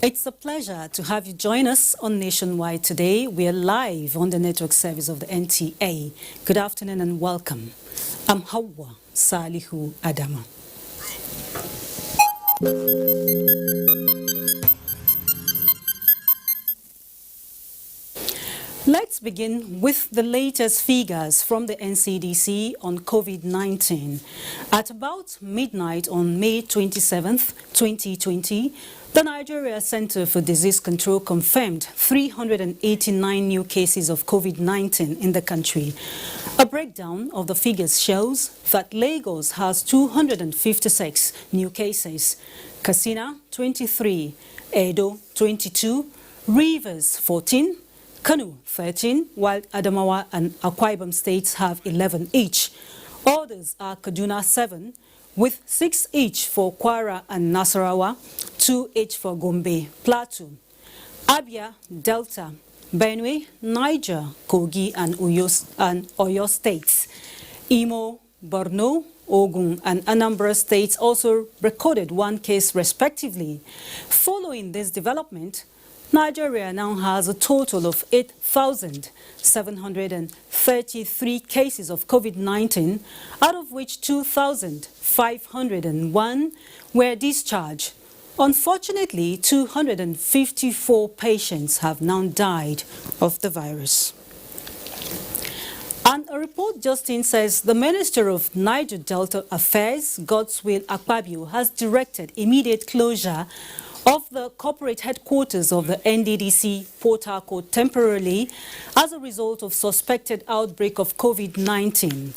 It's a pleasure to have you join us on Nationwide today. We are live on the network service of the NTA. Good afternoon and welcome. I'm Hawa Salihu Adama. Let's begin with the latest figures from the NCDC on COVID-19. At about midnight on May 27th, 2020, the Nigeria Center for Disease Control confirmed 389 new cases of COVID-19 in the country. A breakdown of the figures shows that Lagos has 256 new cases, Katsina 23, Edo 22, Rivers 14, Kano 13, while Adamawa and Akwa Ibom states have 11 each. Others are Kaduna 7, with 6 each for Kwara and Nasarawa, 2 each for Gombe, Plateau, Abia, Delta, Benue, Niger, Kogi and Oyo states. Imo, Borno, Ogun and Anambra states also recorded 1 case respectively. Following this development, Nigeria now has a total of 8,733 cases of COVID-19, out of which 2,501 were discharged. Unfortunately, 254 patients have now died of the virus. And a report just in says the Minister of Niger Delta Affairs, Godswill Akpabio, has directed immediate closure of the corporate headquarters of the NDDC Port Harcourt temporarily as a result of suspected outbreak of COVID-19.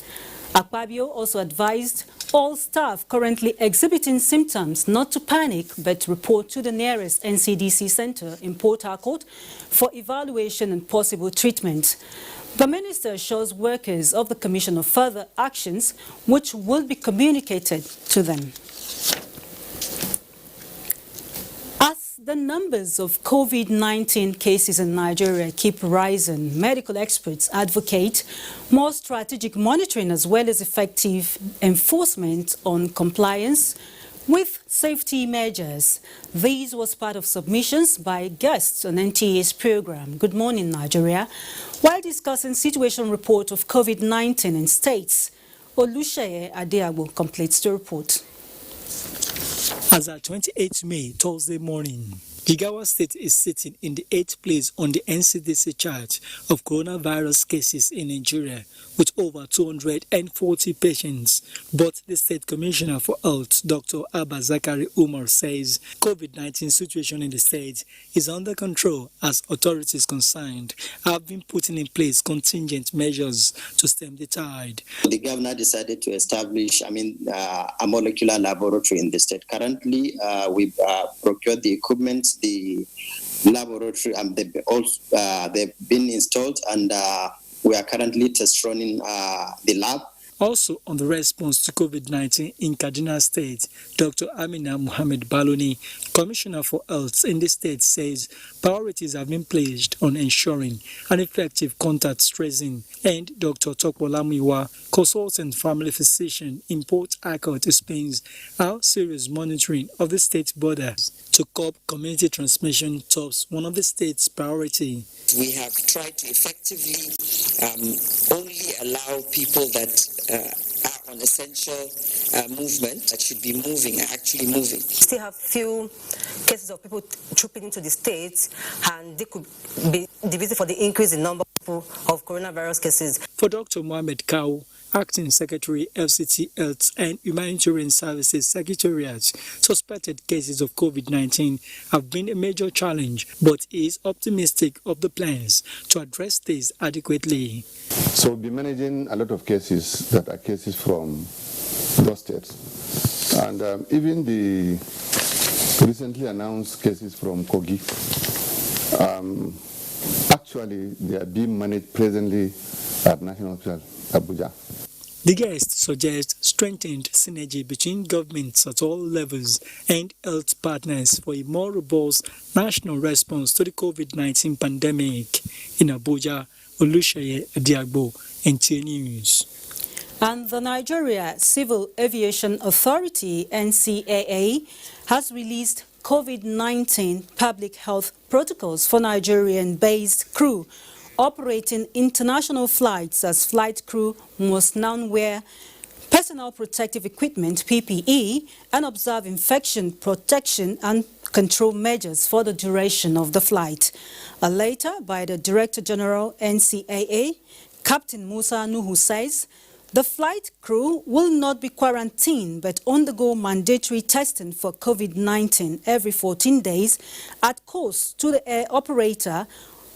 Akpabio also advised all staff currently exhibiting symptoms not to panic but report to the nearest NCDC center in Port Harcourt for evaluation and possible treatment. The minister assures workers of the Commission of further actions which will be communicated to them. The numbers of COVID-19 cases in Nigeria keep rising. Medical experts advocate more strategic monitoring as well as effective enforcement on compliance with safety measures. This was part of submissions by guests on NTA's program, Good Morning Nigeria, while discussing situation report of COVID-19 in states. Olusheye Adeagbo completes the report. As at 28 May, Thursday morning, ECOWAS State is sitting in the 8th place on the NCDC chart of coronavirus cases in Nigeria, with over 240 patients. But the State Commissioner for Health, Dr. Abba Zakari Umar, says COVID-19 situation in the state is under control as authorities concerned have been putting in place contingent measures to stem the tide. The governor decided to establish, a molecular laboratory in the state. Currently, we've procured the equipment, the laboratory, and they've been installed, and we are currently test running the lab. Also on the response to COVID-19 in Kaduna State, Dr. Amina Muhammad Baloni, Commissioner for Health in the state, says priorities have been placed on ensuring an effective contact tracing. And Dr. Tokbola Miwa, consultant family physician in Port Harcourt, explains how serious monitoring of the state borders to curb community transmission tops one of the state's priority. We have tried to effectively only allow people that are on essential movement that should be moving, actually moving. Still have few cases of people trooping into the states, and they could be the reason for the increase in number of coronavirus cases. For Dr. Mohamed Kau, Acting Secretary, FCT Health and Humanitarian Services Secretariat, suspected cases of COVID-19 have been a major challenge, but he is optimistic of the plans to address this adequately. So we'll be managing a lot of cases that are cases from those states. And even the recently announced cases from Kogi, actually they are being managed presently at National Hospital, Abuja. The guests suggest strengthened synergy between governments at all levels and health partners for a more robust national response to the COVID-19 pandemic. In Abuja, Olusheye Adeagbo, NTA News. And the Nigeria Civil Aviation Authority, NCAA, has released COVID-19 public health protocols for Nigerian-based crew operating international flights, as flight crew must now wear personal protective equipment, PPE, and observe infection protection and control measures for the duration of the flight. A letter by the Director General, NCAA, Captain Musa Nuhu, says the flight crew will not be quarantined but undergo mandatory testing for COVID-19 every 14 days at cost to the air operator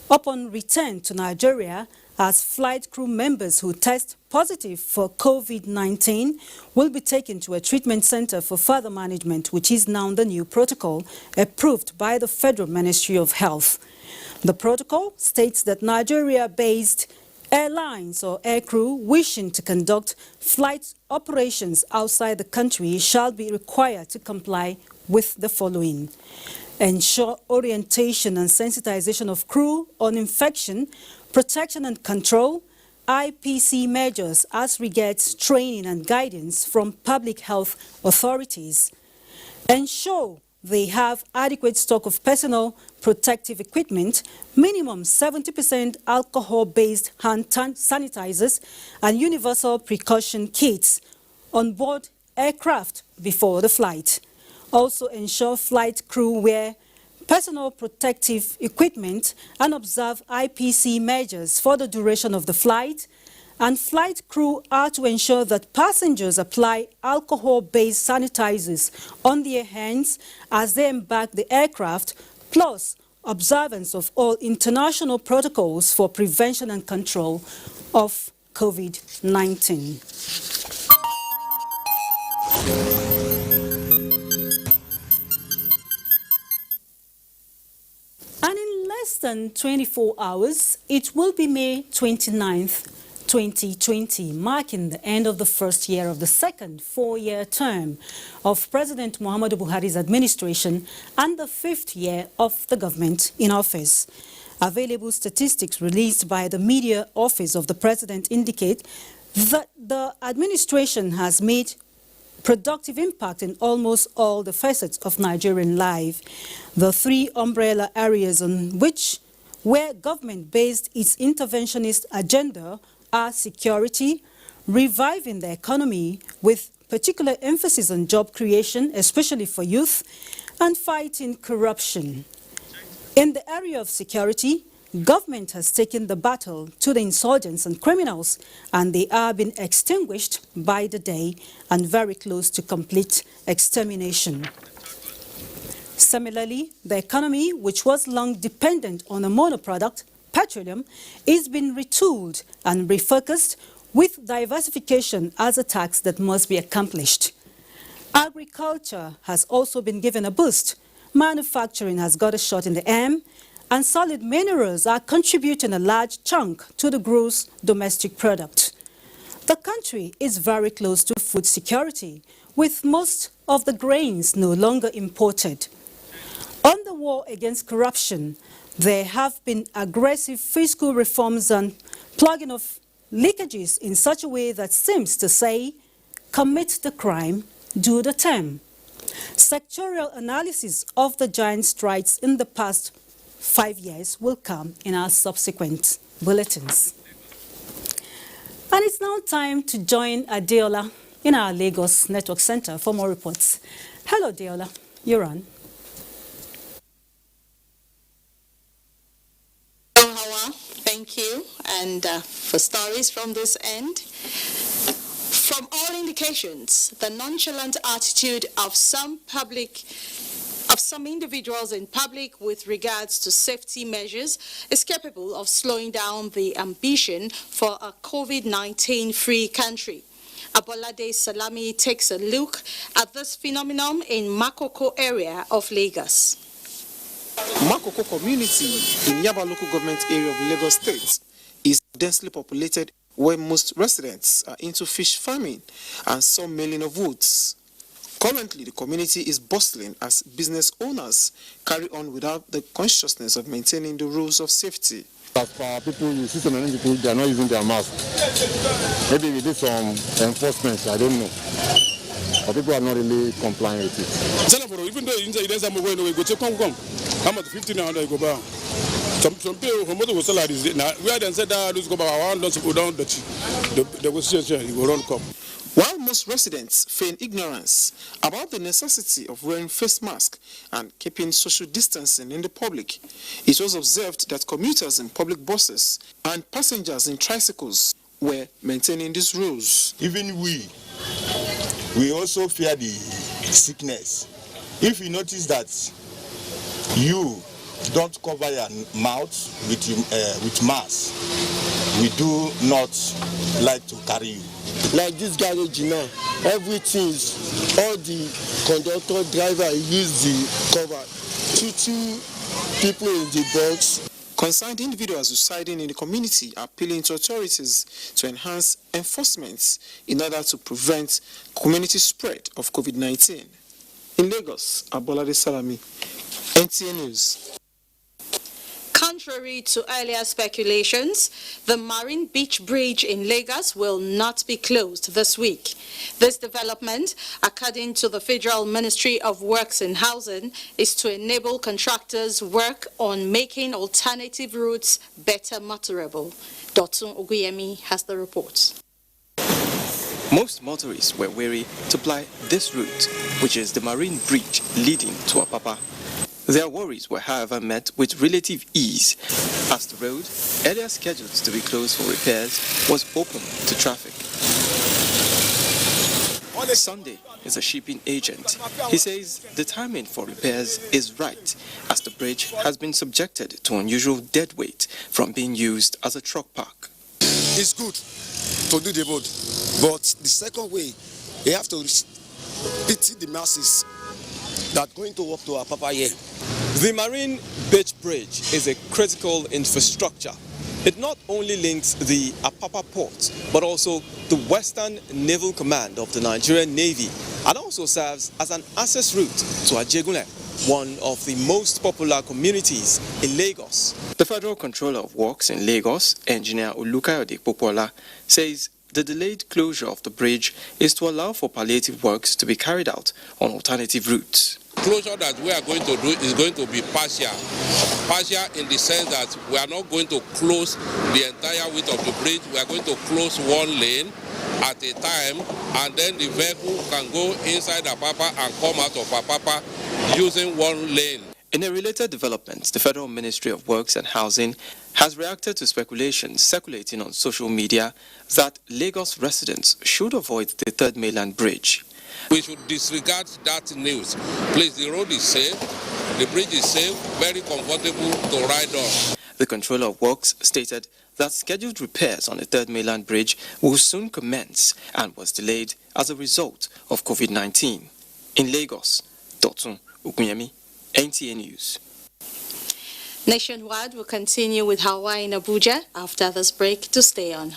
upon return to Nigeria, as flight crew members who test positive for COVID-19 will be taken to a treatment center for further management, which is now the new protocol approved by the Federal Ministry of Health. The protocol states that Nigeria-based airlines or aircrew wishing to conduct flight operations outside the country shall be required to comply with the following: ensure orientation and sensitization of crew on infection, protection and control, IPC measures as regards training and guidance from public health authorities. Ensure they have adequate stock of personal protective equipment, minimum 70% alcohol-based hand sanitizers and universal precaution kits on board aircraft before the flight. Also ensure flight crew wear personal protective equipment and observe IPC measures for the duration of the flight. And flight crew are to ensure that passengers apply alcohol-based sanitizers on their hands as they embark the aircraft, plus observance of all international protocols for prevention and control of COVID-19. And in less than 24 hours, it will be May 29th, 2020, marking the end of the first year of the second four-year term of President Muhammadu Buhari's administration and the fifth year of the government in office. Available statistics released by the Media Office of the President indicate that the administration has made productive impact in almost all the facets of Nigerian life. The three umbrella areas on which where government based its interventionist agenda are security, reviving the economy with particular emphasis on job creation, especially for youth, and fighting corruption. In the area of security, government has taken the battle to the insurgents and criminals, and they are being extinguished by the day and very close to complete extermination. Similarly, the economy, which was long dependent on a monoproduct, petroleum, is being retooled and refocused with diversification as a task that must be accomplished. Agriculture has also been given a boost. Manufacturing has got a shot in the arm, and solid minerals are contributing a large chunk to the gross domestic product. The country is very close to food security, with most of the grains no longer imported. On the war against corruption, there have been aggressive fiscal reforms and plugging of leakages in such a way that seems to say, commit the crime, do the term. Sectorial analysis of the giant strides in the past 5 years will come in our subsequent bulletins. And it's now time to join Adeola in our Lagos Network Center for more reports. Hello, Adeola. You're on. Thank you. And for stories from this end, from all indications, the nonchalant attitude of some individuals in public with regards to safety measures is capable of slowing down the ambition for a COVID-19 free country. Abolade Salami takes a look at this phenomenon in Makoko area of Lagos. Makoko community in Yaba local government area of Lagos State is densely populated, where most residents are into fish farming and some milling of woods. Currently, the community is bustling as business owners carry on without the consciousness of maintaining the rules of safety. As for people, you see so many people, they are not using their mask. Maybe we did some enforcement, I don't know. but people are not really complying with it. Even though you go to come. How much 1500 you go back? Some people from what salaries now we had said that go back around those go down the was you go run come. While most residents feign ignorance about the necessity of wearing face masks and keeping social distancing in the public, it was observed that commuters in public buses and passengers in tricycles were maintaining these rules. Even we also fear the sickness. If you notice that you don't cover your mouth with mask, we do not like to carry you. Like this garage now, everything is, all the conductor, driver use the cover. Two people in the box. Concerned individuals residing in the community are appealing to authorities to enhance enforcement in order to prevent community spread of COVID-19. In Lagos, Abolade Salami, NTA News. Contrary to earlier speculations, the Marine Beach Bridge in Lagos will not be closed this week. This development, according to the Federal Ministry of Works and Housing, is to enable contractors work on making alternative routes better motorable. Dotun Oguyemi has the report. Most motorists were wary to ply this route, which is the Marine Bridge leading to Apapa. Their worries were, however, met with relative ease, as the road, earlier scheduled to be closed for repairs, was open to traffic. Sunday is a shipping agent. He says the timing for repairs is right, as the bridge has been subjected to unusual dead weight from being used as a truck park. It's good to do the road, but the second way, you have to pity the masses that going to walk to our Papa here. The Marine Beach Bridge is a critical infrastructure. It not only links the Apapa port, but also the Western Naval Command of the Nigerian Navy, and also serves as an access route to Ajegunle, one of the most popular communities in Lagos. The Federal Controller of Works in Lagos, Engineer Olukayode Popola, says the delayed closure of the bridge is to allow for palliative works to be carried out on alternative routes. Closure that we are going to do is going to be partial. Partial in the sense that we are not going to close the entire width of the bridge. We are going to close one lane at a time, and then the vehicle can go inside Apapa and come out of Apapa using one lane. In a related development, the Federal Ministry of Works and Housing has reacted to speculations circulating on social media that Lagos residents should avoid the Third Mainland Bridge. We should disregard that news. Please, the road is safe, the bridge is safe, very comfortable to ride on. The Controller of Works stated that scheduled repairs on the Third Mainland Bridge will soon commence and was delayed as a result of COVID-19. In Lagos, Dotun Okunyemi, NTA News. Nationwide will continue with Hawaii in Abuja after this break. To stay on.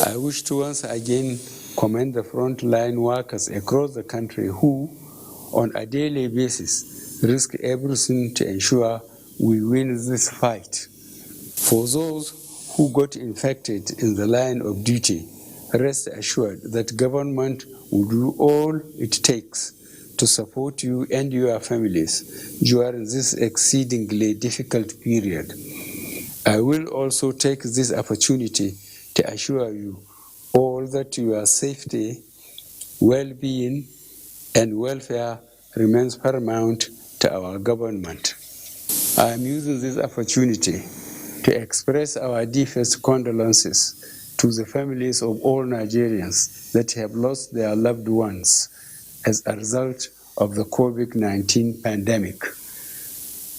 I wish to once again commend the frontline workers across the country who, on a daily basis, risk everything to ensure we win this fight. For those who got infected in the line of duty, rest assured that government will do all it takes to support you and your families during this exceedingly difficult period. I will also take this opportunity to assure you all that your safety, well-being, and welfare remains paramount to our government. I am using this opportunity to express our deepest condolences to the families of all Nigerians that have lost their loved ones as a result of the COVID-19 pandemic.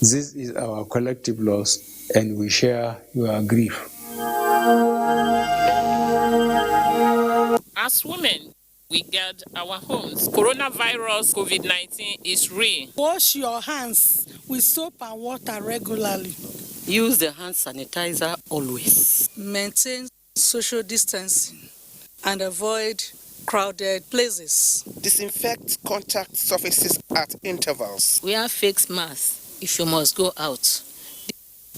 This is our collective loss, and we share your grief. As women, we guard our homes. Coronavirus COVID-19 is real. Wash your hands with soap and water regularly. Use the hand sanitizer always. Maintain social distancing and avoid crowded places. Disinfect contact surfaces at intervals. Wear face masks if you must go out.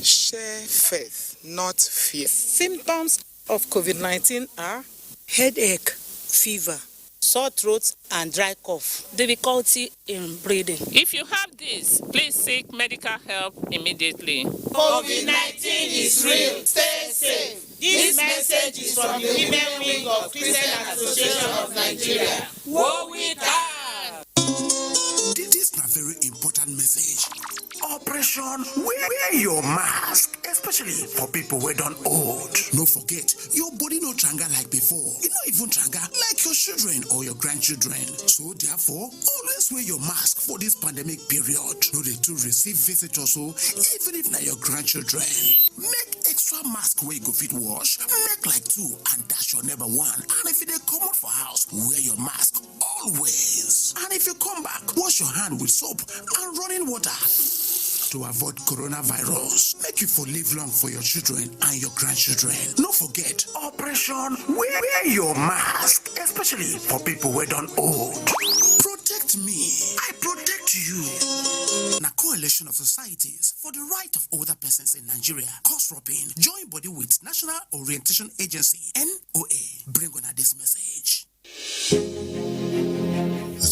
Share faith, not fear. Symptoms of COVID-19 are headache, fever, sore throat and dry cough, difficulty in breathing. If you have this, please seek medical help immediately. COVID-19 is real. Stay safe. This message is from the Women Wing of Christian Association of Nigeria. Woe with her! This is a very important message. Operation wear your mask, especially for people who don't old. No forget, your body no tranga like before. It not even tranga like your children or your grandchildren. So therefore, always wear your mask for this pandemic period. No they to receive visitors, so even if not your grandchildren. Make extra mask where you go fit wash. Make like 2 and dash your number 1. And if they come out for house, wear your mask always. And if you come back, wash your hand with soap and running water to avoid coronavirus. Make you for live long for your children and your grandchildren. Don't forget, Operation wear your mask, especially for people who don't old. Protect me, I protect you. Now, Coalition of Societies for the Right of Older Persons in Nigeria, COSROPIN, join body with National Orientation Agency, NOA, bring on this message.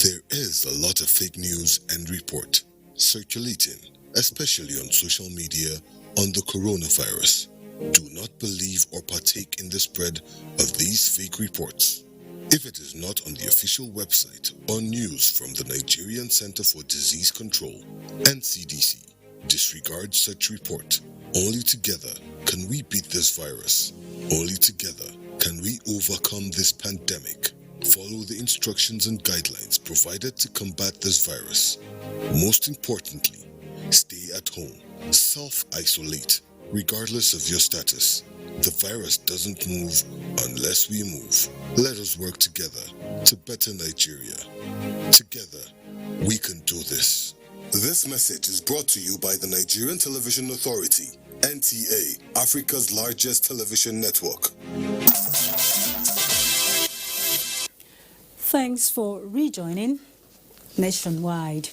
There is a lot of fake news and report circulating, especially on social media, on the coronavirus. Do not believe or partake in the spread of these fake reports. If it is not on the official website or news from the Nigerian Center for Disease Control, NCDC, disregard such report. Only together can we beat this virus. Only together can we overcome this pandemic. Follow the instructions and guidelines provided to combat this virus. Most importantly, stay at home. Self-isolate, regardless of your status. The virus doesn't move unless we move. Let us work together to better Nigeria. Together, we can do this. This message is brought to you by the Nigerian Television Authority, NTA, Africa's largest television network. Thanks for rejoining Nationwide.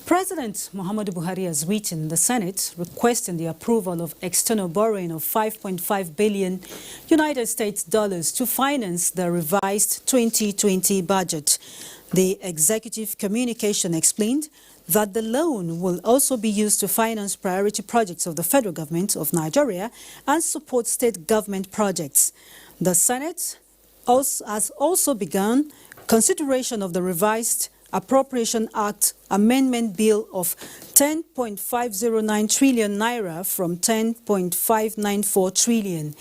President Muhammadu Buhari has written the Senate requesting the approval of external borrowing of $5.5 billion United States dollars to finance the revised 2020 budget. The executive communication explained that the loan will also be used to finance priority projects of the federal government of Nigeria and support state government projects. The Senate has also begun consideration of the revised Appropriation Act Amendment Bill of 10.509 trillion naira from 10.594 trillion.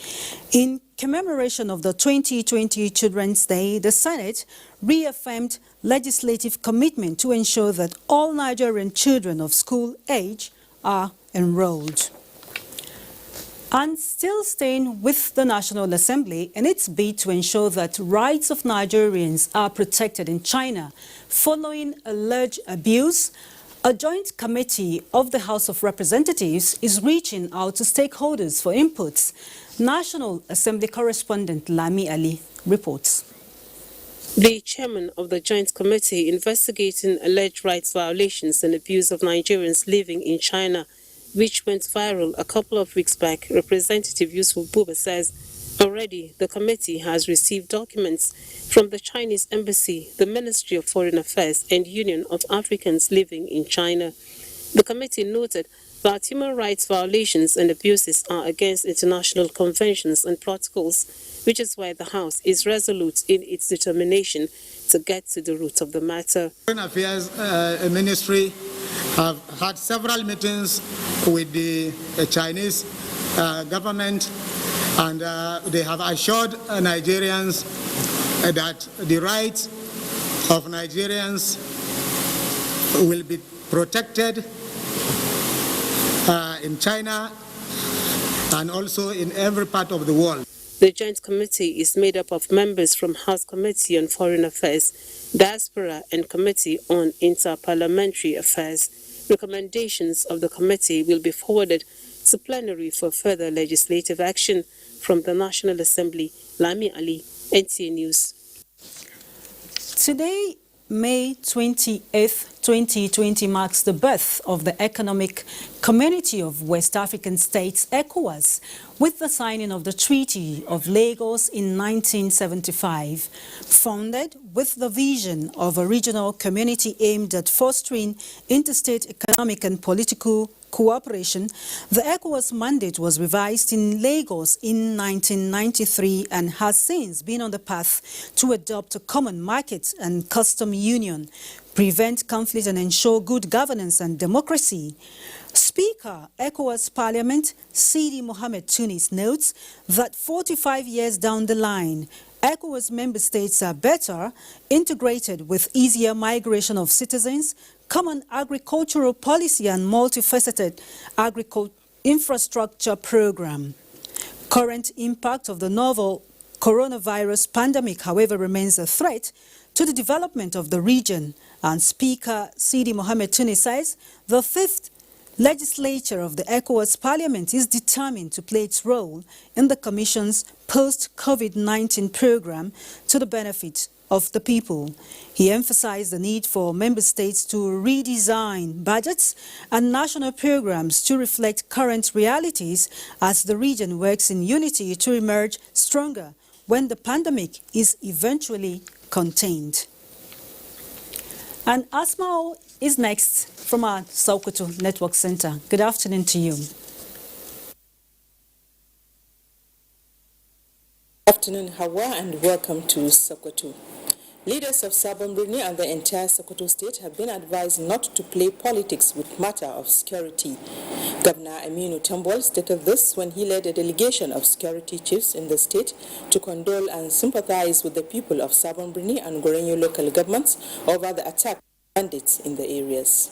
In commemoration of the 2020 Children's Day, the Senate reaffirmed legislative commitment to ensure that all Nigerian children of school age are enrolled. And still staying with the National Assembly in its bid to ensure that rights of Nigerians are protected in China following alleged abuse, a joint committee of the House of Representatives is reaching out to stakeholders for inputs. National Assembly correspondent Lami Ali reports. The chairman of the Joint Committee investigating alleged rights violations and abuse of Nigerians living in China, which went viral a couple of weeks back, Representative Yusuf Buba says already the committee has received documents from the Chinese Embassy, the Ministry of Foreign Affairs, and Union of Africans living in China. The committee noted that human rights violations and abuses are against international conventions and protocols, which is why the House is resolute in its determination to get to the root of the matter. Foreign Affairs Ministry have had several meetings with the Chinese government, and they have assured Nigerians that the rights of Nigerians will be protected in China and also in every part of the world. The Joint Committee is made up of members from House Committee on Foreign Affairs, Diaspora, and Committee on Interparliamentary Affairs. Recommendations of the committee will be forwarded to plenary for further legislative action. From the National Assembly, Lami Ali, NTA News. Today May 28th, 2020 marks the birth of the Economic Community of West African States, ECOWAS, with the signing of the Treaty of Lagos in 1975. Founded with the vision of a regional community aimed at fostering interstate economic and political cooperation, the ECOWAS mandate was revised in Lagos in 1993 and has since been on the path to adopt a common market and custom union, prevent conflict and ensure good governance and democracy. Speaker, ECOWAS Parliament, Sidi Mohamed Tunis notes that 45 years down the line, ECOWAS member states are better integrated with easier migration of citizens, common agricultural policy and multifaceted agricultural infrastructure program. Current impact of the novel coronavirus pandemic, however, remains a threat to the development of the region, and Speaker Sidi Mohamed Tunis says the fifth legislature of the ECOWAS Parliament is determined to play its role in the Commission's post-COVID-19 program to the benefit of the people. He emphasized the need for member states to redesign budgets and national programs to reflect current realities as the region works in unity to emerge stronger when the pandemic is eventually contained. And Asmao is next from our Sokoto Network Center. Good afternoon to you. Good afternoon, Hawa, and welcome to Sokoto. Leaders of Sabon Birni and the entire Sokoto state have been advised not to play politics with matter of security. Governor Aminu Tambol stated this when he led a delegation of security chiefs in the state to condole and sympathize with the people of Sabon Birni and Gorenyo local governments over the attack of bandits in the areas.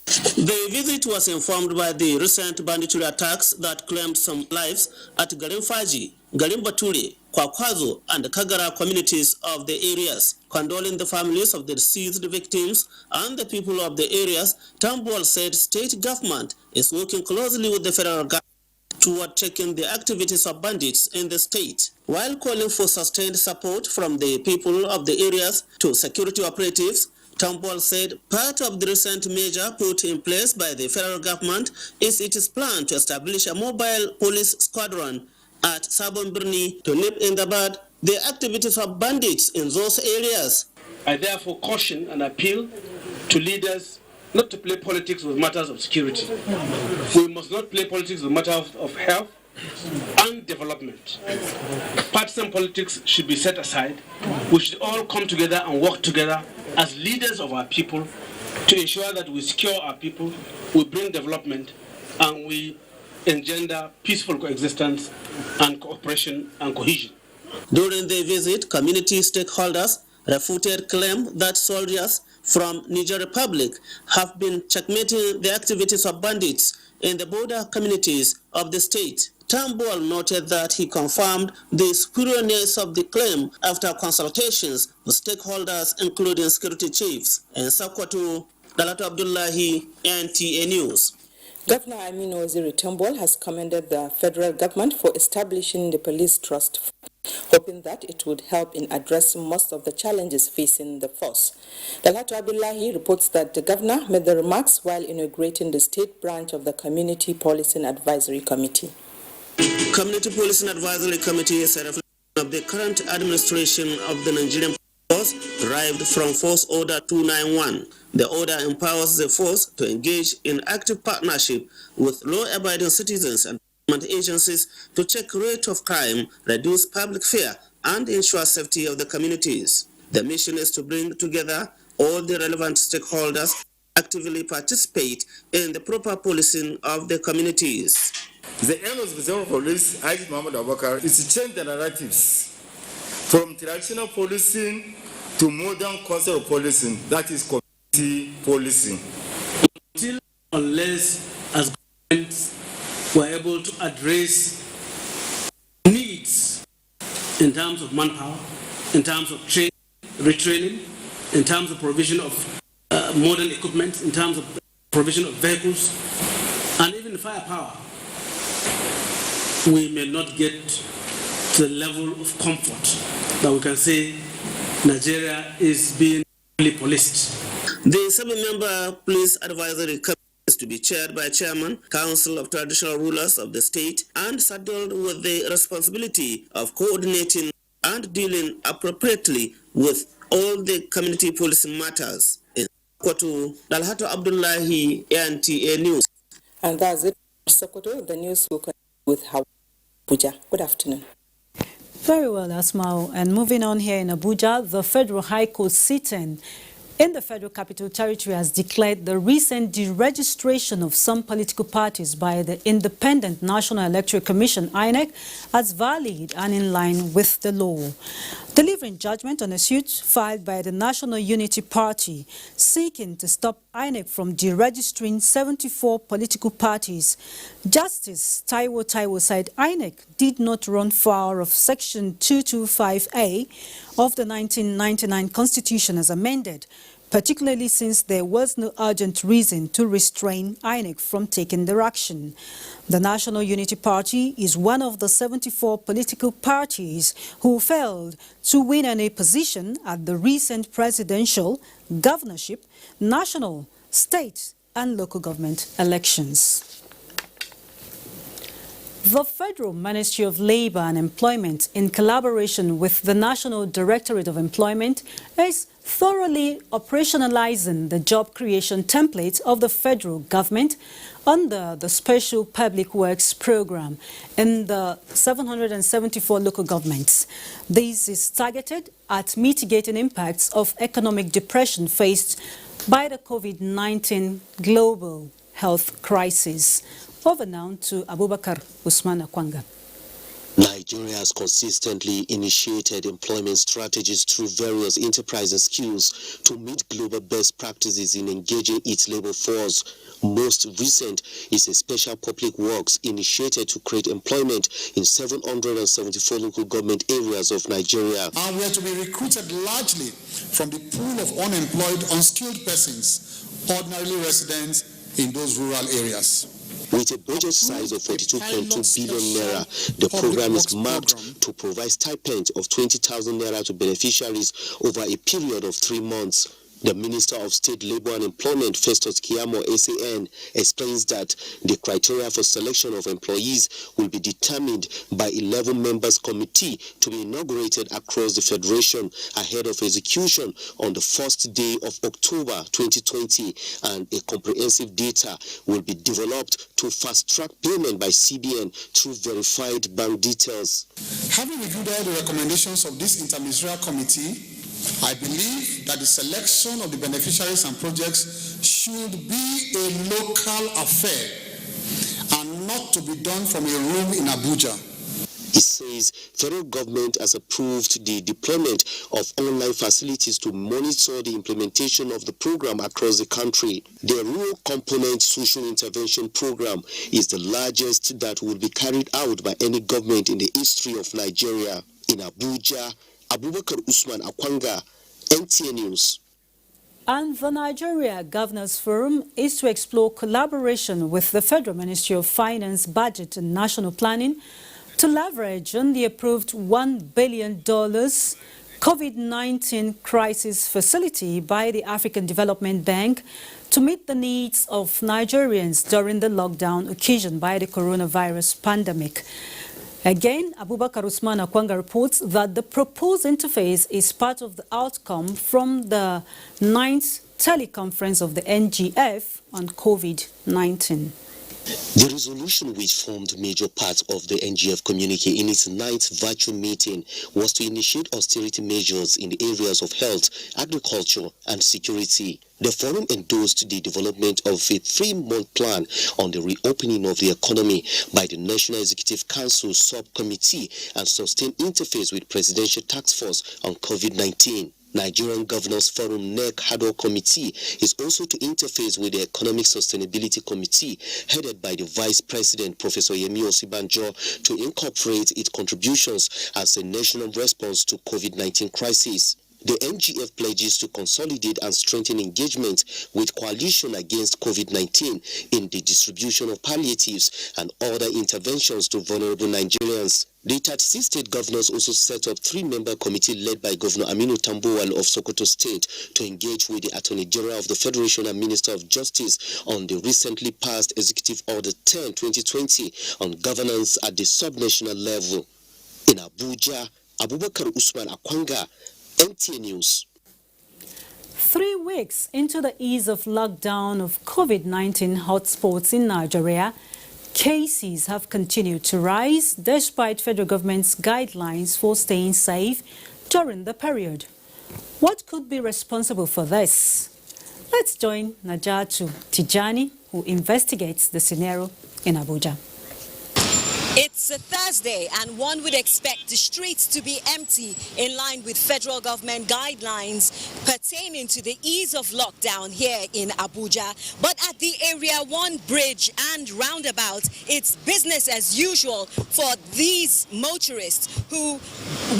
The visit was informed by the recent banditry attacks that claimed some lives at Garin Faji, Garin Bature, Kwakwazo, and the Kagara communities of the areas. Condoling the families of the deceased victims and the people of the areas, Tambol said state government is working closely with the federal government toward checking the activities of bandits in the state, while calling for sustained support from the people of the areas to security operatives. Tambol said part of the recent measure put in place by the federal government is its plan to establish a mobile police squadron at Sabon Birni to nip in the bud the activities of bandits in those areas. I therefore caution and appeal to leaders not to play politics with matters of security. We must not play politics with matters of health and development. Partisan politics should be set aside. We should all come together and work together as leaders of our people to ensure that we secure our people, we bring development, and we engender peaceful coexistence and cooperation and cohesion. During the visit, community stakeholders refuted claim that soldiers from Niger Republic have been checkmating the activities of bandits in the border communities of the state. Tambol noted that he confirmed the spuriousness of the claim after consultations with stakeholders, including security chiefs. In Sokoto, Dalatu Abdullahi, NTA News. Governor Aminu Waziri Tambol has commended the federal government for establishing the police trust fund, hoping that it would help in addressing most of the challenges facing the force. Dalatu Abdullahi reports that the governor made the remarks while inaugurating the state branch of the Community Policing Advisory Committee. Community Policing Advisory Committee is a reflection of the current administration of the Nigerian force derived from Force Order 291. The order empowers the force to engage in active partnership with law-abiding citizens and government agencies to check rate of crime, reduce public fear, and ensure safety of the communities. The mission is to bring together all the relevant stakeholders actively participate in the proper policing of the communities. The aim of the Federal Police, Haji Muhammad Abubakar, is to change the narratives from traditional policing to modern concept of policing, that is community policing. Until unless as governments were able to address needs in terms of manpower, in terms of training, retraining, in terms of provision of modern equipment, in terms of provision of vehicles, and even firepower, we may not get to the level of comfort that we can say Nigeria is being policed. The 7-member police advisory committee is to be chaired by Chairman, Council of Traditional Rulers of the state, and saddled with the responsibility of coordinating and dealing appropriately with all the community policing matters. In Sokoto, Dalhato Abdullahi, NTA News. And that's it for Sokoto. The news will continue with Abuja. Good afternoon. Very well, Asmao. And moving on here in Abuja, the Federal High Court sitting in the Federal Capital Territory has declared the recent deregistration of some political parties by the Independent National Electoral Commission, INEC, as valid and in line with the law. Delivering judgment on a suit filed by the National Unity Party seeking to stop INEC from deregistering 74 political parties, Justice Taiwo said INEC did not run foul of Section 225A of the 1999 Constitution as amended, particularly since there was no urgent reason to restrain INEC from taking their action. The National Unity Party is one of the 74 political parties who failed to win any position at the recent presidential, governorship, national, state, and local government elections. The Federal Ministry of Labour and Employment, in collaboration with the National Directorate of Employment, is thoroughly operationalizing the job creation template of the federal government under the Special Public Works Program in the 774 local governments. This is targeted at mitigating impacts of economic depression faced by the COVID-19 global health crisis. Over now to Abubakar Usman Akwanga. Nigeria has consistently initiated employment strategies through various enterprising schemes to meet global best practices in engaging its labor force. Most recent is a special public works initiated to create employment in 774 local government areas of Nigeria. And we are to be recruited largely from the pool of unemployed, unskilled persons, ordinarily residents in those rural areas. With a budget size of 42.2 billion naira, the program is marked to provide stipends of 20,000 naira to beneficiaries over a period of 3 months. The Minister of State Labour and Employment, Festus Keyamo, SAN, explains that the criteria for selection of employees will be determined by 11 members committee to be inaugurated across the Federation ahead of execution on the first day of October 2020, and a comprehensive data will be developed to fast-track payment by CBN through verified bank details. Having reviewed all the recommendations of this interministerial committee, I believe that the selection of the beneficiaries and projects should be a local affair and not to be done from a room in Abuja. It says federal government has approved the deployment of online facilities to monitor the implementation of the program across the country. The Rural Component Social Intervention Program is the largest that will be carried out by any government in the history of Nigeria. In Abuja, Abubakar Usman Akwanga, NTA News. And the Nigeria Governors Forum is to explore collaboration with the Federal Ministry of Finance, Budget and National Planning to leverage on the approved $1 billion COVID-19 crisis facility by the African Development Bank to meet the needs of Nigerians during the lockdown occasioned by the coronavirus pandemic. Again, Abubakar Usman Akwanga reports that the proposed interface is part of the outcome from the 9th teleconference of the NGF on COVID-19. The resolution, which formed major part of the NGF communique in its 9th virtual meeting, was to initiate austerity measures in the areas of health, agriculture, and security. The forum endorsed the development of a 3-month plan on the reopening of the economy by the National Executive Council Subcommittee and sustained interface with Presidential Task Force on COVID-19. Nigerian Governors Forum NEC Haddock Committee is also to interface with the Economic Sustainability Committee, headed by the Vice President, Professor Yemi Osibanjo, to incorporate its contributions as a national response to COVID-19 crisis. The NGF pledges to consolidate and strengthen engagement with coalition against COVID-19 in the distribution of palliatives and other interventions to vulnerable Nigerians. The 36 state governors also set up 3-member committee led by Governor Aminu Tambuwal of Sokoto State to engage with the Attorney General of the Federation and Minister of Justice on the recently passed Executive Order 10/2020 on governance at the subnational level. In Abuja, Abubakar Usman Akwanga, NTA News. 3 weeks into the ease of lockdown of COVID-19 hotspots in Nigeria, cases have continued to rise despite federal government's guidelines for staying safe during the period. What could be responsible for this? Let's join Najatu Tijani, who investigates the scenario in Abuja. It's a Thursday and one would expect the streets to be empty in line with federal government guidelines pertaining to the ease of lockdown here in Abuja. But at the Area 1 bridge and roundabout, it's business as usual for these motorists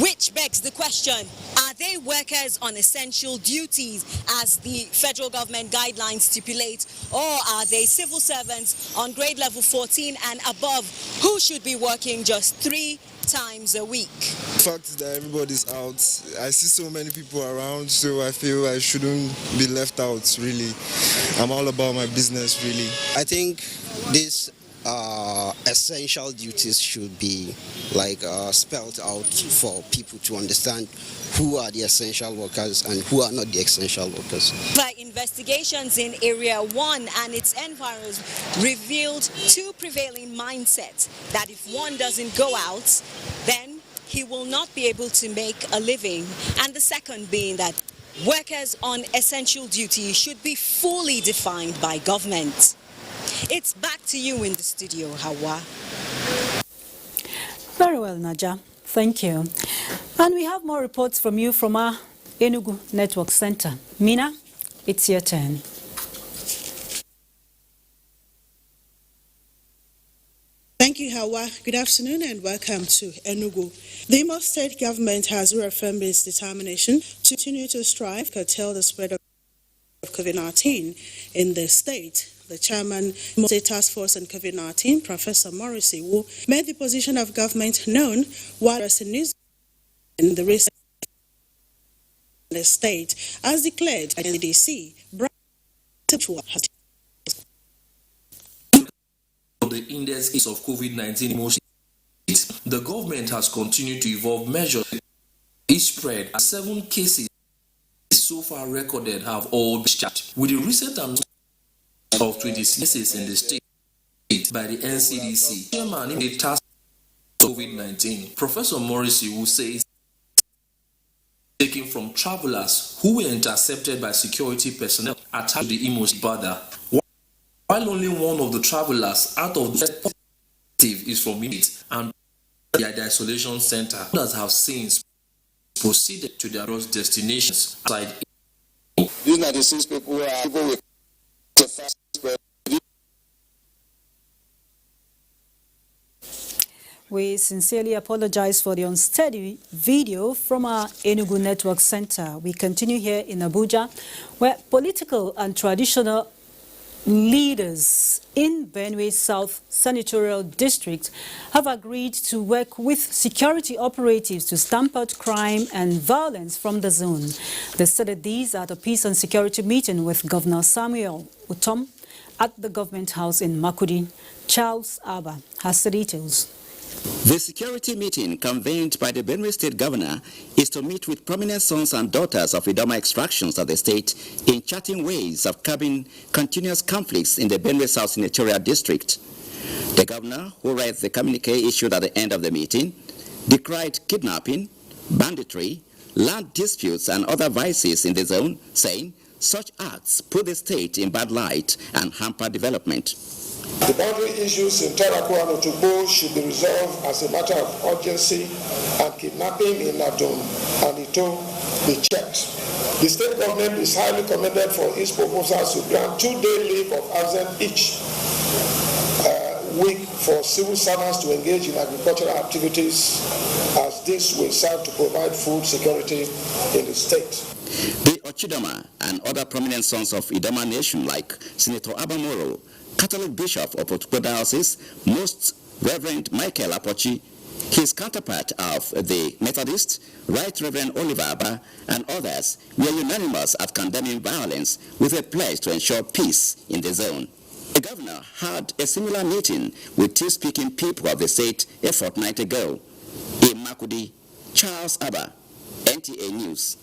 which begs the question, are they workers on essential duties as the federal government guidelines stipulate, or are they civil servants on grade level 14 and above who should be working just 3 times a week? The fact is that everybody's out. I see so many people around, so I feel I shouldn't be left out, really. I'm all about my business, really. I think these essential duties should be spelled out for people to understand who are the essential workers and who are not the essential workers. But investigations in Area 1 and its environs revealed 2 prevailing mindsets: that if one doesn't go out, then he will not be able to make a living, and the second being that workers on essential duty should be fully defined by government. It's back to you in the studio, Hawa. Very well, Naja. Thank you. And we have more reports from you from our Enugu Network Center. Mina, it's your turn. Thank you, Hawa. Good afternoon and welcome to Enugu. The Imo State government has reaffirmed its determination to continue to strive to curtail the spread of COVID-19 in the state. The chairman of the State Task Force on COVID-19, Professor Morrissey, who made the position of government known while addressing news in the recent the state, as declared by the NCDC. The index of COVID-19 in most states, the government has continued to evolve measures. Each spread, 7 cases so far recorded have all been discharged. With the recent announcement of 26 cases in the state by the NCDC, chairman in the task force COVID-19, Professor Morrissey, who says taken from travelers who were intercepted by security personnel attached to the Imo border. While only one of the travelers out of the positive is from it and the isolation center, others have since proceeded to their destinations outside. These 96 people are people with the fast spread. We sincerely apologize for the unsteady video from our Enugu Network Center. We continue here in Abuja, where political and traditional leaders in Benue South Senatorial District have agreed to work with security operatives to stamp out crime and violence from the zone. They said these at a peace and security meeting with Governor Samuel Utom at the Government House in Makudi. Charles Abba has the details. The security meeting convened by the Benue State Governor is to meet with prominent sons and daughters of Idoma extractions of the state in charting ways of curbing continuous conflicts in the Benue South Senatorial District. The Governor, who read the communique issued at the end of the meeting, decried kidnapping, banditry, land disputes and other vices in the zone, saying such acts put the state in bad light and hamper development. The boundary issues in Taraku and Otubo should be resolved as a matter of urgency, and kidnapping in Adum and Ito be checked. The state government is highly commended for its proposals to grant 2-day leave of absence each week for civil servants to engage in agricultural activities as this will serve to provide food security in the state. The Ochidoma and other prominent sons of Idoma Nation like Senator Abamoro, Catholic Bishop of Otukpo Diocese, Most Reverend Michael Apochi, his counterpart of the Methodist, Right Reverend Oliver Abba, and others were unanimous at condemning violence with a pledge to ensure peace in the zone. The governor had a similar meeting with tea-speaking people of the state a fortnight ago. In Makudi, Charles Abba, NTA News.